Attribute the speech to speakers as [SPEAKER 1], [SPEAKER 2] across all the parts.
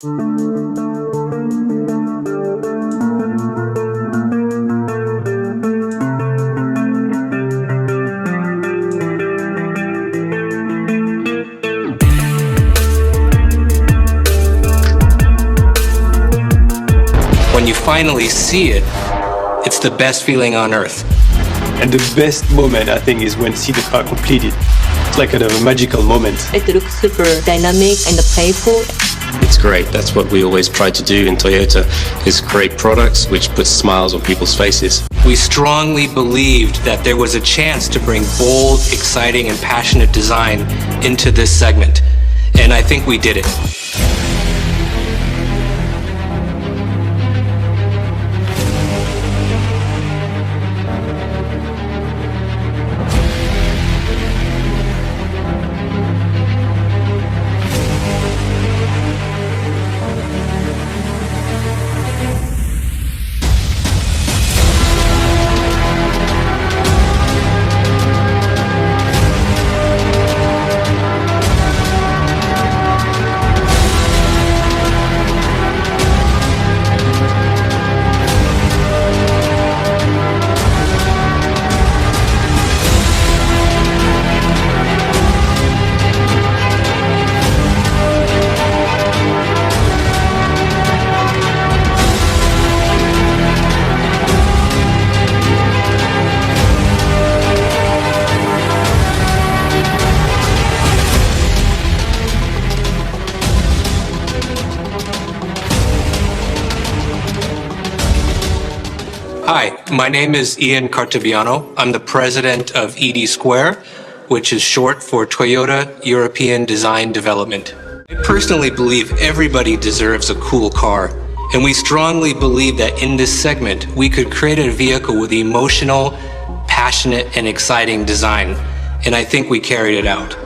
[SPEAKER 1] When you finally see it, it's the best feeling on earth.
[SPEAKER 2] And the best moment, I think, is when you see the car completed. It's like kind of a magical moment.
[SPEAKER 3] It looks super dynamic and playful.
[SPEAKER 4] It's great. That's what we always try to do in Toyota, is create products which put smiles on people's faces.
[SPEAKER 1] We strongly believed that there was a chance to bring bold, exciting, and passionate design into this segment. And I think we did it. Hi, my name is Ian Cartaviano. I'm the president of ED Square, which is short for Toyota European Design Development. I personally believe everybody deserves a cool car, and we strongly believe that in this segment, we could create a vehicle with emotional, passionate, and exciting design, and I think we carried it out.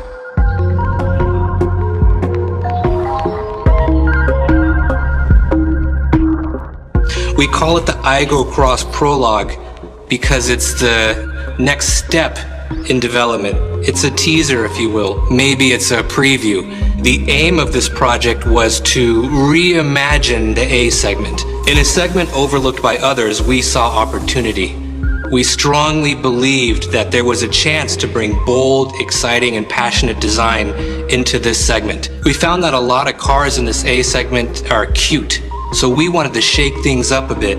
[SPEAKER 1] We call it the Aygo X Prologue because it's the next step in development. It's a teaser, if you will. Maybe it's a preview. The aim of this project was to reimagine the A segment. In a segment overlooked by others, we saw opportunity. We strongly believed that there was a chance to bring bold, exciting, and passionate design into this segment. We found that a lot of cars in this A segment are cute. So we wanted to shake things up a bit.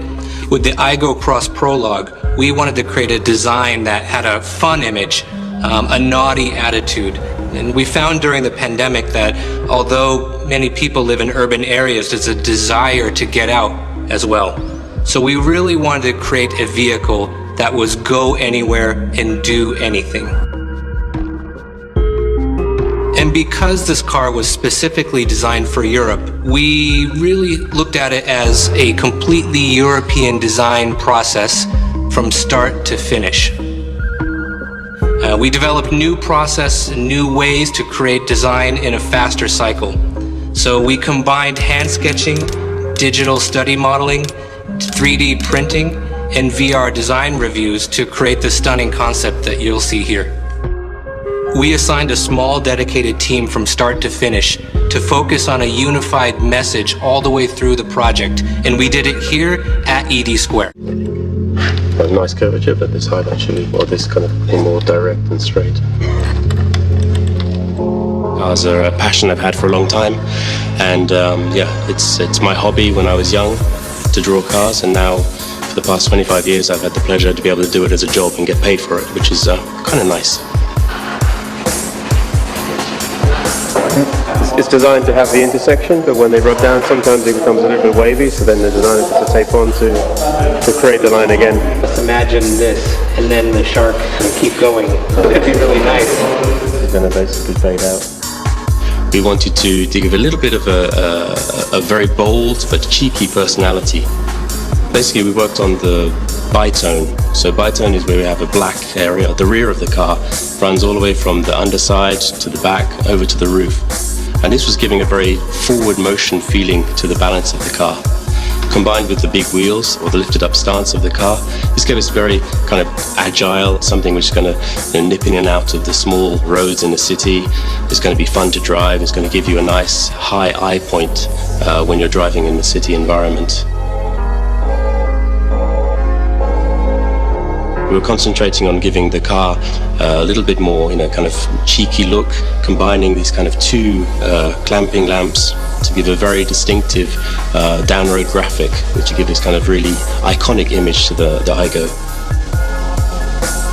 [SPEAKER 1] With the Aygo X Prologue, we wanted to create a design that had a fun image, a naughty attitude. And we found during the pandemic that although many people live in urban areas, there's a desire to get out as well. So we really wanted to create a vehicle that was go anywhere and do anything. And because this car was specifically designed for Europe, we really looked at it as a completely European design process from start to finish. We developed new process and new ways to create design in a faster cycle. So we combined hand sketching, digital study modeling, 3D printing, and VR design reviews to create the stunning concept that you'll see here. We assigned a small dedicated team from start to finish to focus on a unified message all the way through the project, and we did it here at ED Square.
[SPEAKER 4] A nice curvature, but this height actually, or this kind of more direct and straight. Cars are a passion I've had for a long time, and yeah, it's my hobby when I was young to draw cars, and now for the past 25 years I've had the pleasure to be able to do it as a job and get paid for it, which is kind of nice. It's designed to have the intersection, but when they rub down, sometimes it becomes a little bit wavy, so then the designer puts a tape on to create the line again.
[SPEAKER 1] Let's imagine this, and then the shark can keep going. It'd be really nice.
[SPEAKER 4] It's going to basically fade out. We wanted to give a little bit of a very bold but cheeky personality. Basically, we worked on the bitone. So bitone is where we have a black area. The rear of the car runs all the way from the underside to the back over to the roof. And this was giving a very forward motion feeling to the balance of the car. combined with the big wheels or the lifted up stance of the car, this gave us very kind of agile, something which is going to nip in and out of the small roads in the city. It's going to be fun to drive. It's going to give you a nice high eye point when you're driving in the city environment. We were concentrating on giving the car a little bit more, kind of cheeky look, combining these kind of two clamping lamps to give a very distinctive down-road graphic, which will give this kind of really iconic image to the Aygo.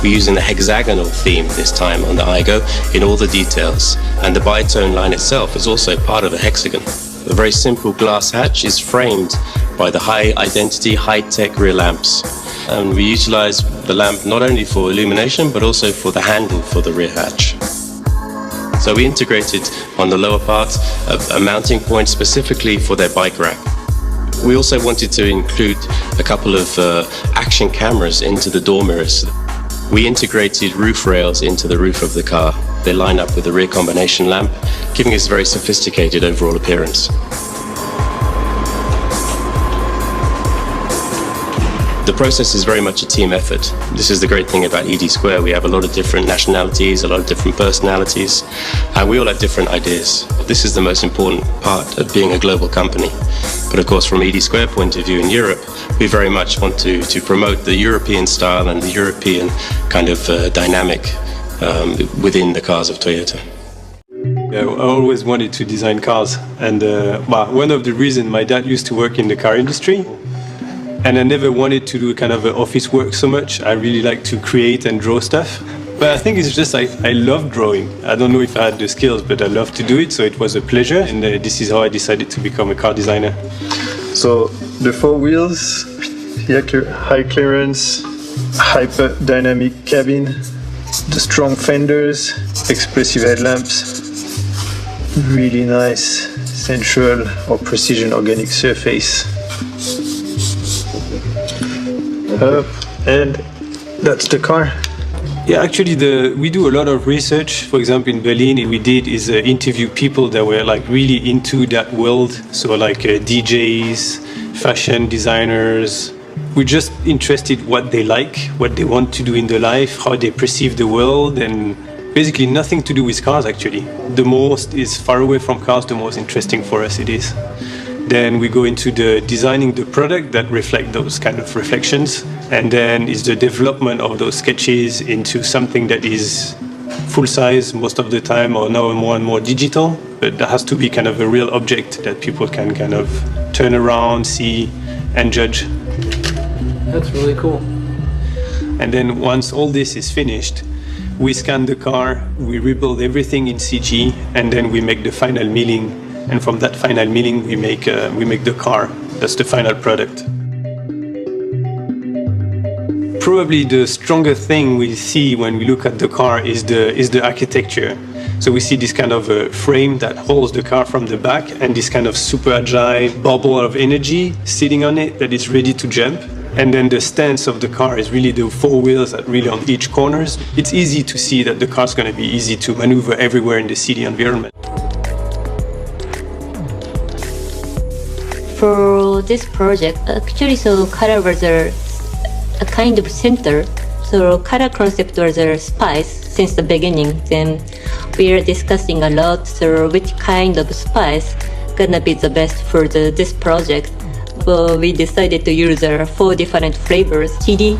[SPEAKER 4] We're using the hexagonal theme this time on the Aygo in all the details, and the bitone line itself is also part of a hexagon. A very simple glass hatch is framed by the high-identity, high-tech rear lamps. And we utilize the lamp not only for illumination, but also for the handle for the rear hatch. So we integrated on the lower part a mounting point specifically for their bike rack. We also wanted to include a couple of action cameras into the door mirrors. We integrated roof rails into the roof of the car. They line up with the rear combination lamp, giving us a very sophisticated overall appearance. The process is very much a team effort. This is the great thing about ED Square. We have a lot of different nationalities, a lot of different personalities, and we all have different ideas. This is the most important part of being a global company. But of course, from ED Square point of view in Europe, we very much want to promote the European style and the European kind of dynamic within the cars of Toyota.
[SPEAKER 2] I always wanted to design cars, and one of the reasons my dad used to work in the car industry, and I never wanted to do kind of office work so much. I really like to create and draw stuff. But I think it's just I love drawing. I don't know if I had the skills, but I love to do it, so it was a pleasure. And this is how I decided to become a car designer.
[SPEAKER 5] So the four wheels, high clearance, hyper dynamic cabin, the strong fenders, expressive headlamps, really nice sensual or precision organic surface. And that's the car.
[SPEAKER 2] Yeah, actually, we do a lot of research. For example, in Berlin, we did interview people that were like really into that world. So like DJs, fashion designers. We're just interested what they like, what they want to do in their life, how they perceive the world, and basically nothing to do with cars. Actually, the most is far away from cars, the most interesting for us it is. Then we go into the designing the product that reflect those kind of reflections, and then is the development of those sketches into something that is full size most of the time, or now more and more digital, but that has to be kind of a real object that people can kind of turn around, see, and judge.
[SPEAKER 1] That's really cool.
[SPEAKER 2] And then once all this is finished, we scan the car, we rebuild everything in CG, and then we make the final milling. And from that final milling, we make the car. That's the final product. Probably the stronger thing we see when we look at the car is the architecture. So we see this kind of frame that holds the car from the back, and this kind of super agile bubble of energy sitting on it that is ready to jump. And then the stance of the car is really the four wheels that really on each corners. It's easy to see that the car's going to be easy to maneuver everywhere in the city environment.
[SPEAKER 3] For this project, actually, so color was a kind of center. So color concept was a spice since the beginning. Then we are discussing a lot. So which kind of spice gonna be the best for this project? Well, we decided to use 4 different flavors: chili,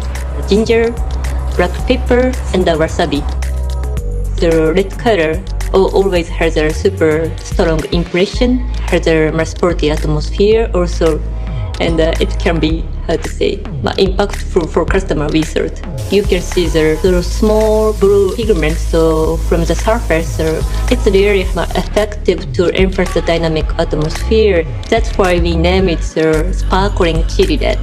[SPEAKER 3] ginger, black pepper, and wasabi. The red color always has a super strong impression, has a more sporty atmosphere also, and it can be, how to say, impactful for customer research. You can see the small blue pigments so from the surface, so it's really effective to enhance the dynamic atmosphere. That's why we name it the sparkling chili red.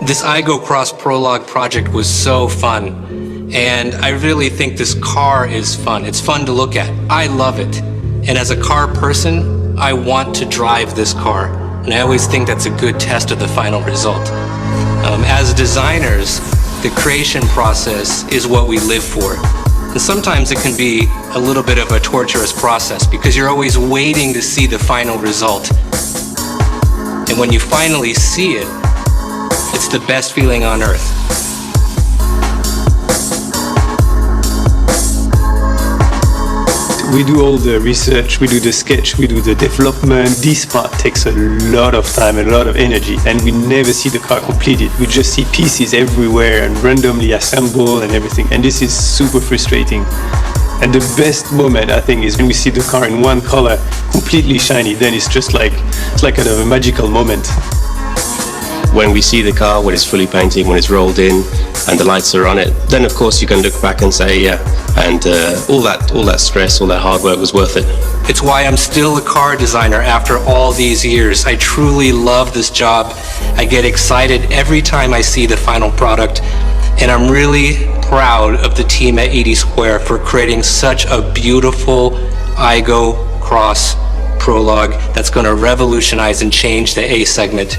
[SPEAKER 1] This Aygo X Prologue project was so fun. And I really think this car is fun. It's fun to look at. I love it. And as a car person, I want to drive this car. And I always think that's a good test of the final result. As designers, the creation process is what we live for. And sometimes it can be a little bit of a torturous process because you're always waiting to see the final result. And when you finally see it, it's the best feeling on earth.
[SPEAKER 2] We do all the research, we do the sketch, we do the development. This part takes a lot of time and a lot of energy, and we never see the car completed. We just see pieces everywhere and randomly assembled and everything, and this is super frustrating. And the best moment, I think, is when we see the car in one color, completely shiny. Then it's just like, it's like kind of a magical moment.
[SPEAKER 4] When we see the car, when it's fully painted, when it's rolled in, and the lights are on it, then of course you can look back and say, yeah, and all that stress, all that hard work was worth it.
[SPEAKER 1] It's why I'm still a car designer after all these years. I truly love this job. I get excited every time I see the final product, and I'm really proud of the team at 80 Square for creating such a beautiful Aygo X Prologue that's going to revolutionize and change the A segment.